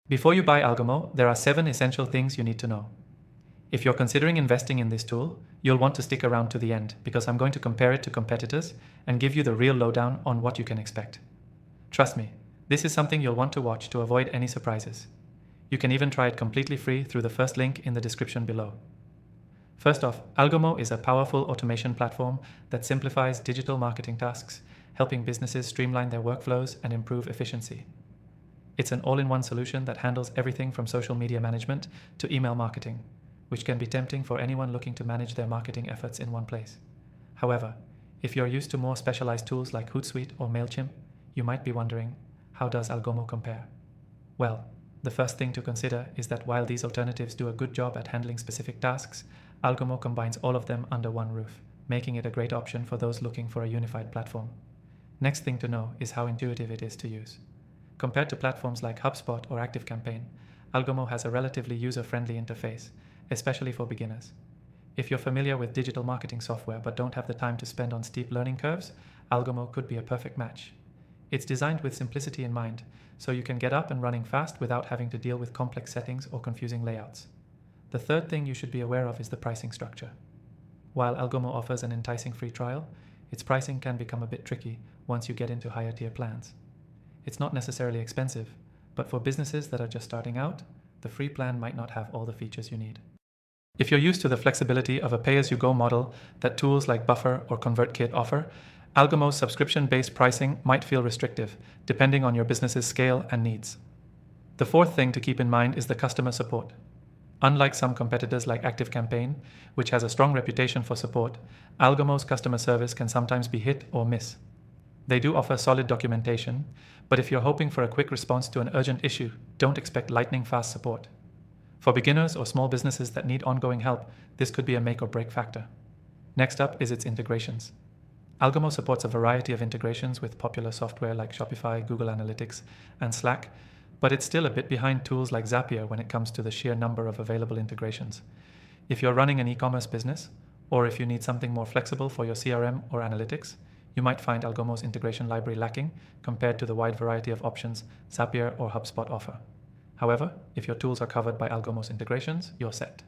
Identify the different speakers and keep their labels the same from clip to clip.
Speaker 1: Before you buy Algomo, there are 7 essential things you need to know. If you're considering investing in this tool, you'll want to stick around to the end because I'm going to compare it to competitors and give you the real lowdown on what you can expect. Trust me, this is something you'll want to watch to avoid any surprises. You can even try it completely free through the first link in the description below. First off, Algomo is a powerful automation platform that simplifies digital marketing tasks, helping businesses streamline their workflows and improve efficiency. It's an all-in-one solution that handles everything from social media management to email marketing, which can be tempting for anyone looking to manage their marketing efforts in one place. However, if you're used to more specialized tools like Hootsuite or MailChimp, you might be wondering, how does Algomo compare? Well, the first thing to consider is that while these alternatives do a good job at handling specific tasks, Algomo combines all of them under one roof, making it a great option for those looking for a unified platform. Next thing to know is how intuitive it is to use. Compared to platforms like HubSpot or ActiveCampaign, Algomo has a relatively user-friendly interface, especially for beginners. If you're familiar with digital marketing software but don't have the time to spend on steep learning curves, Algomo could be a perfect match. It's designed with simplicity in mind, so you can get up and running fast without having to deal with complex settings or confusing layouts. The third thing you should be aware of is the pricing structure. While Algomo offers an enticing free trial, its pricing can become a bit tricky once you get into higher tier plans. It's not necessarily expensive, but for businesses that are just starting out, the free plan might not have all the features you need. If you're used to the flexibility of a pay-as-you-go model that tools like Buffer or ConvertKit offer, Algomo's subscription-based pricing might feel restrictive, depending on your business's scale and needs. The fourth thing to keep in mind is the customer support. Unlike some competitors like ActiveCampaign, which has a strong reputation for support, Algomo's customer service can sometimes be hit or miss. They do offer solid documentation, but if you're hoping for a quick response to an urgent issue, don't expect lightning-fast support. For beginners or small businesses that need ongoing help, this could be a make or break factor. Next up is its integrations. Algomo supports a variety of integrations with popular software like Shopify, Google Analytics, and Slack, but it's still a bit behind tools like Zapier when it comes to the sheer number of available integrations. If you're running an e-commerce business, or if you need something more flexible for your CRM or analytics, you might find Algomo's integration library lacking compared to the wide variety of options Zapier or HubSpot offer. However, if your tools are covered by Algomo's integrations, you're set.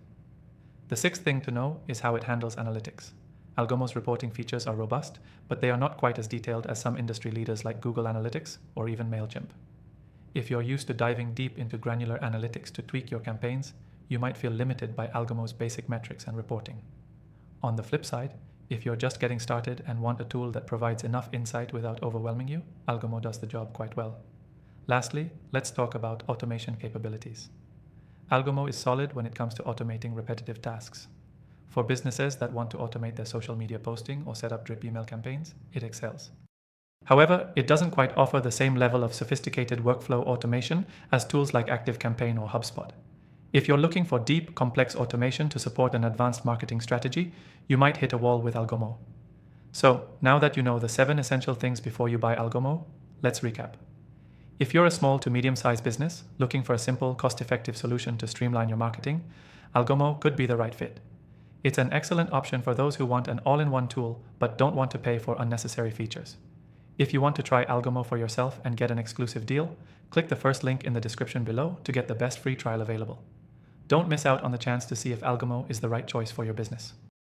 Speaker 1: The sixth thing to know is how it handles analytics. Algomo's reporting features are robust, but they are not quite as detailed as some industry leaders like Google Analytics or even MailChimp. If you're used to diving deep into granular analytics to tweak your campaigns, you might feel limited by Algomo's basic metrics and reporting. On the flip side, if you're just getting started and want a tool that provides enough insight without overwhelming you, Algomo does the job quite well. Lastly, let's talk about automation capabilities. Algomo is solid when it comes to automating repetitive tasks. For businesses that want to automate their social media posting or set up drip email campaigns, it excels. However, it doesn't quite offer the same level of sophisticated workflow automation as tools like ActiveCampaign or HubSpot. If you're looking for deep, complex automation to support an advanced marketing strategy, you might hit a wall with Algomo. So, now that you know the 7 essential things before you buy Algomo, let's recap. If you're a small to medium-sized business looking for a simple, cost-effective solution to streamline your marketing, Algomo could be the right fit. It's an excellent option for those who want an all-in-one tool but don't want to pay for unnecessary features. If you want to try Algomo for yourself and get an exclusive deal, click the first link in the description below to get the best free trial available. Don't miss out on the chance to see if Algomo is the right choice for your business.